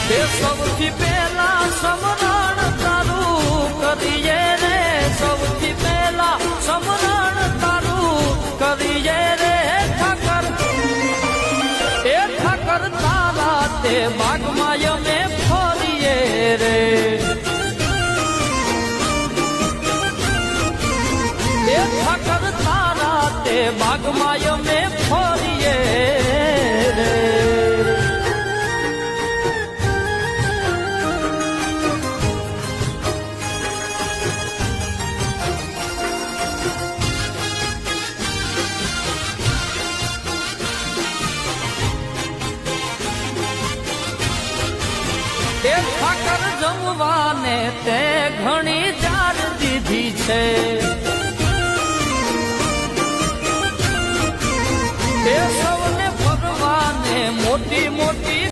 તે સૌથી પહેલા સમરણ તારું કરીએ રે, સૌથી પહેલા સમરણ તારું કરીએ રે ઠાકર. એ ઠાકર તારા તે બાગમાં અમે ફરીએ રે. એ ઠાકર તારા તે બાગમાં અમે ફરીએ રે. એ ઠાકર જમવાને તે ઘણી જાર દીધી છે. એ સૌને ફરવાને મોટી મોટી